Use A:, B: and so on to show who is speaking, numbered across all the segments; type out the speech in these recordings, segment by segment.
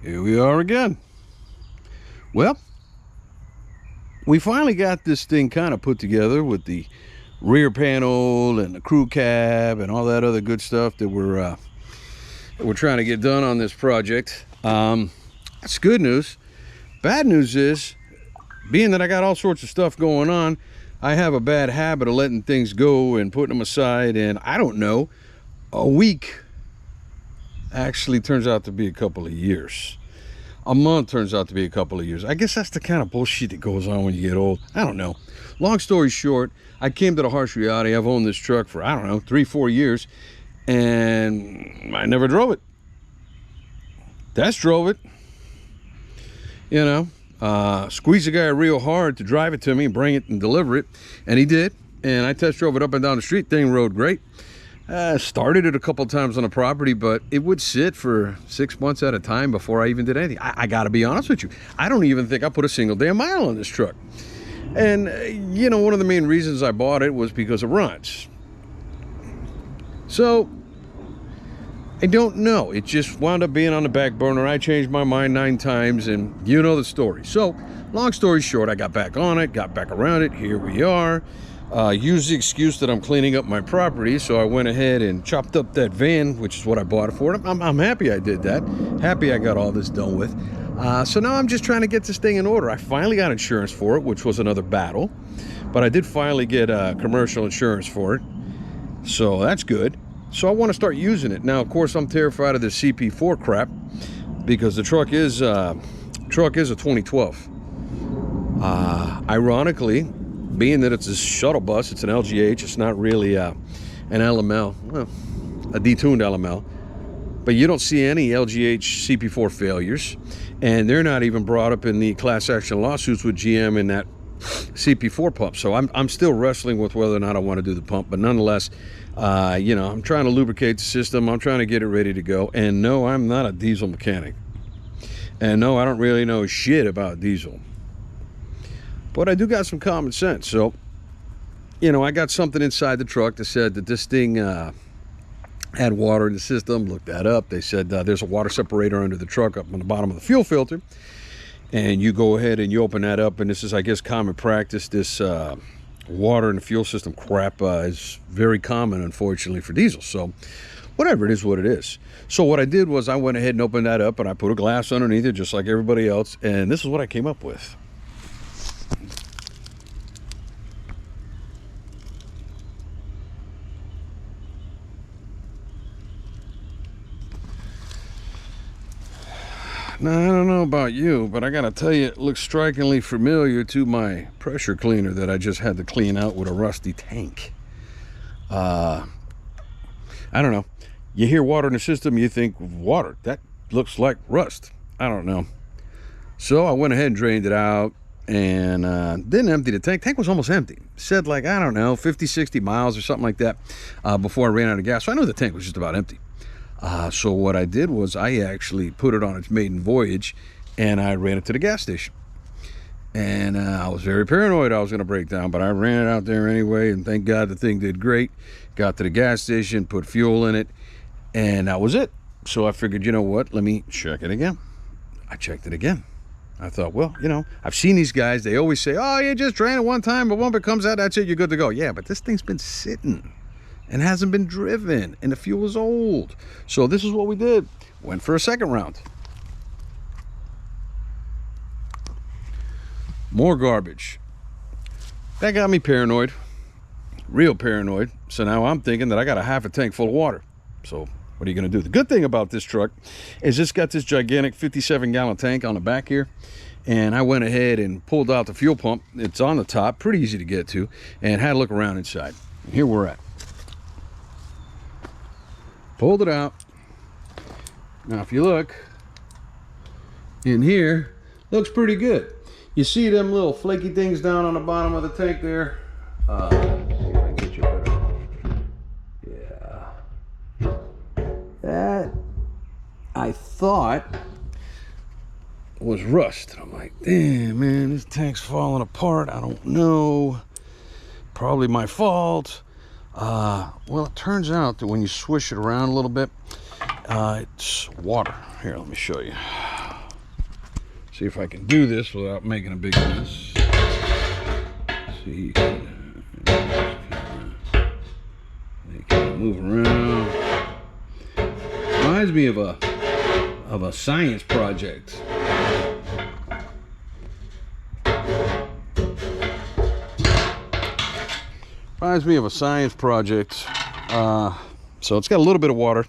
A: Here we are again. Well, we finally got this thing kind of put together with the rear panel and the crew cab and all that other good stuff that we're trying to get done on this project. That's good news. Bad news is, being that I got all sorts of stuff going on, I have a bad habit of letting things go and putting them aside, and I don't know, a week actually turns out to be a couple of years. A month turns out to be a couple of years. I guess that's the kind of bullshit that goes on when you get old. I don't know. Long story short, I came to the harsh reality. I've owned this truck for, I don't know, 3-4 years, and I never drove it. Des drove it. You know, squeezed the guy real hard to drive it to me and bring it and deliver it, and he did. And I test drove it up and down the street. Thing rode great. Started it a couple times on the property, but it would sit for 6 months at a time before I even did anything. I gotta be honest with you, I don't even think I put a single damn mile on this truck. And you know, one of the main reasons I bought it was because of runs. So I don't know, it just wound up being on the back burner. I changed my mind 9 times, and you know the story. So long story short, I got back on it, got back around it. Here we are. Use the excuse that I'm cleaning up my property, so I went ahead and chopped up that van, which is what I bought it for. I'm happy I did that. Happy I got all this done with. So now I'm just trying to get this thing in order. I finally got insurance for it, which was another battle, but I did finally get commercial insurance for it, so that's good. So I want to start using it now. Of course, I'm terrified of the CP4 crap because the truck is a 2012. Ironically, being that it's a shuttle bus, it's an LGH, it's not really an LML, well, a detuned LML, but you don't see any LGH CP4 failures, and they're not even brought up in the class action lawsuits with GM in that CP4 pump. So I'm still wrestling with whether or not I want to do the pump, but nonetheless, you know, I'm trying to lubricate the system, I'm trying to get it ready to go. And no, I'm not a diesel mechanic, and no, I don't really know shit about diesel. But I do got some common sense. So, you know, I got something inside the truck that said that this thing had water in the system. Looked that up. They said there's a water separator under the truck up on the bottom of the fuel filter. And you go ahead and you open that up, and this is, I guess, common practice. This water in the fuel system crap is very common, unfortunately, for diesel. So whatever, it is what it is. So what I did was I went ahead and opened that up, and I put a glass underneath it just like everybody else. And this is what I came up with. Now, I don't know about you, but I gotta tell you, it looks strikingly familiar to my pressure cleaner that I just had to clean out with a rusty tank. I don't know. You hear water in the system, you think water. That looks like rust. I don't know. So I went ahead and drained it out and didn't empty the tank. Tank was almost empty. Said like, I don't know, 50, 60 miles or something like that before I ran out of gas. So I knew the tank was just about empty. So what I did was I actually put it on its maiden voyage, and I ran it to the gas station. And I was very paranoid I was going to break down, but I ran it out there anyway, and thank God the thing did great. Got to the gas station, put fuel in it, and that was it. So I figured, you know what, let me check it again. I checked it again. I thought, well, you know, I've seen these guys, they always say, oh, you just drain it one time, but when it comes out, that's it, you're good to go. Yeah, but this thing's been sitting and hasn't been driven, and the fuel is old. So this is what we did. Went for a second round. More garbage. That got me paranoid, real paranoid. So now I'm thinking that I got a half a tank full of water. So what are you gonna do? The good thing about this truck is it's got this gigantic 57-gallon tank on the back here. And I went ahead and pulled out the fuel pump. It's on the top, pretty easy to get to, and had a look around inside. And here we're at. Pulled it out. Now if you look in here, looks pretty good. You see them little flaky things down on the bottom of the tank there? Let's see if I can get you better. Yeah. That I thought was rust. I'm like, damn man, this tank's falling apart. I don't know. Probably my fault. Well, it turns out that when you swish it around a little bit, it's water. Here, let me show you. See if I can do this without making a big mess. See, they can move around. Reminds me of a science project. Reminds me of a science project. So it's got a little bit of water,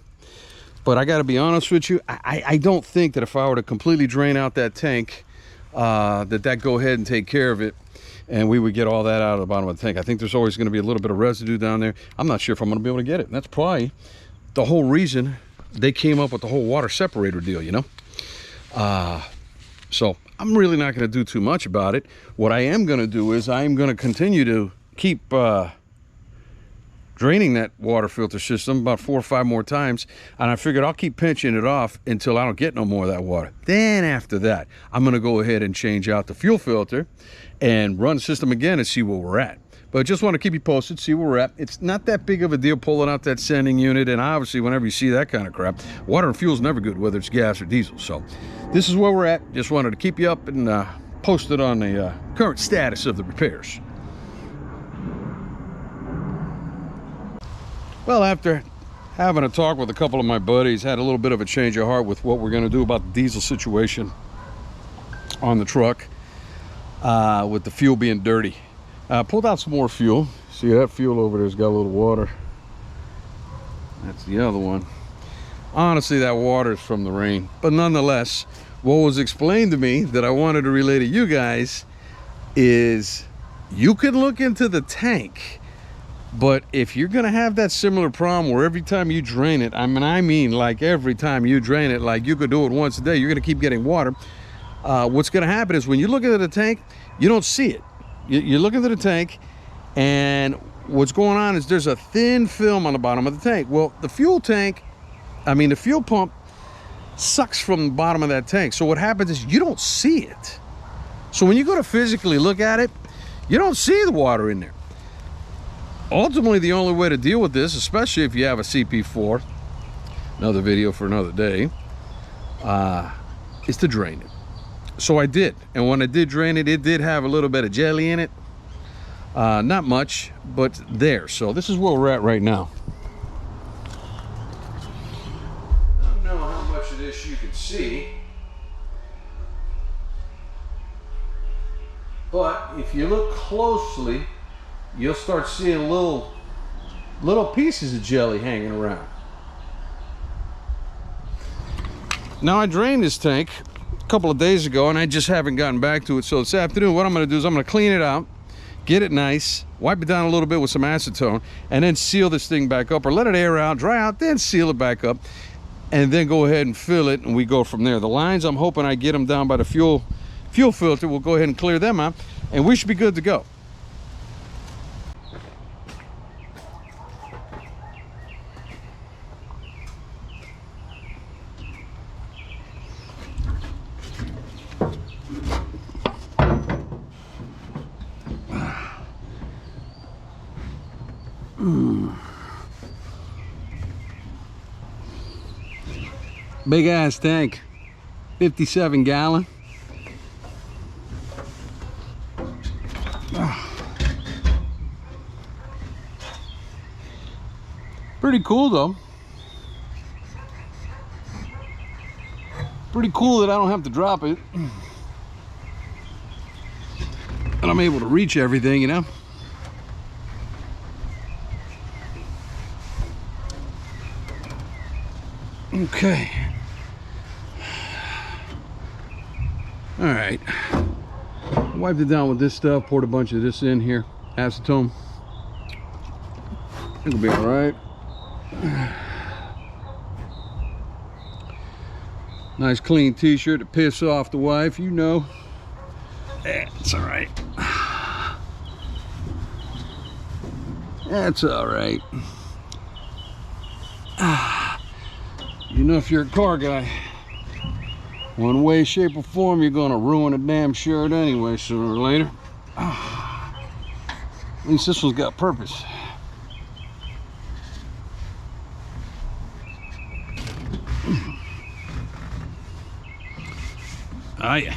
A: but I got to be honest with you. I don't think that if I were to completely drain out that tank, that go ahead and take care of it, and we would get all that out of the bottom of the tank. I think there's always going to be a little bit of residue down there. I'm not sure if I'm going to be able to get it. And that's probably the whole reason they came up with the whole water separator deal, you know. So I'm really not going to do too much about it. What I am going to do is I'm going to continue to keep draining that water filter system about 4 or 5 more times, and I figured I'll keep pinching it off until I don't get no more of that water. Then after that, I'm going to go ahead and change out the fuel filter and run the system again and see where we're at. But I just want to keep you posted, see where we're at. It's not that big of a deal pulling out that sending unit, and obviously whenever you see that kind of crap, water and fuel is never good, whether it's gas or diesel. So this is where we're at. Just wanted to keep you up and posted on the current status of the repairs. Well, after having a talk with a couple of my buddies, had a little bit of a change of heart with what we're going to do about the diesel situation on the truck, with the fuel being dirty. Pulled out some more fuel. See that fuel over there's got a little water. That's the other one. Honestly, that water is from the rain. But nonetheless, what was explained to me that I wanted to relay to you guys is you can look into the tank. But if you're gonna have that similar problem where every time you drain it, I mean like every time you drain it, like you could do it once a day, you're gonna keep getting water. What's gonna happen is when you look into the tank, you don't see it. You look into the tank, and what's going on is there's a thin film on the bottom of the tank. Well, the fuel pump sucks from the bottom of that tank. So what happens is you don't see it. So when you go to physically look at it, you don't see the water in there. Ultimately, the only way to deal with this, especially if you have a CP4, another video for another day, is to drain it. So I did, and when I did drain it, it did have a little bit of jelly in it. Not much, but there. So this is where we're at right now. I don't know how much of this you can see, but if you look closely, you'll start seeing little pieces of jelly hanging around. Now, I drained this tank a couple of days ago, and I just haven't gotten back to it. So this afternoon, what I'm going to do is I'm going to clean it out, get it nice, wipe it down a little bit with some acetone, and then seal this thing back up, or let it air out, dry out, then seal it back up, and then go ahead and fill it, and we go from there. The lines, I'm hoping I get them down by the fuel filter. We'll go ahead and clear them out, and we should be good to go. Big ass tank, 57 gallon. Pretty cool though. Pretty cool that I don't have to drop it. And I'm able to reach everything, you know. Okay. All right. Wiped it down with this stuff, poured a bunch of this in here, acetone. It'll be all right. Nice clean t-shirt to piss off the wife, you know. That's all right. That's all right. You know, if you're a car guy, one way, shape, or form, you're gonna ruin a damn shirt anyway, sooner or later. At least this one's got purpose. Oh yeah.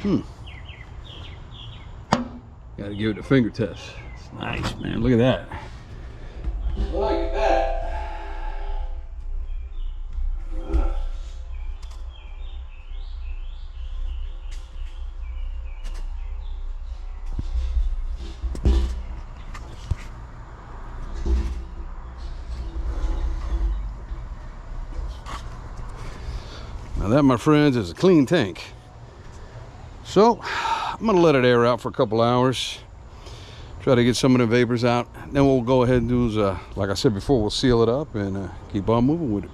A: Gotta give it a finger test. It's nice, man. Look at that. Look at that. Now that, my friends, is a clean tank. So I'm gonna let it air out for a couple hours, try to get some of the vapors out. Then we'll go ahead and do, like I said before, we'll seal it up and keep on moving with it.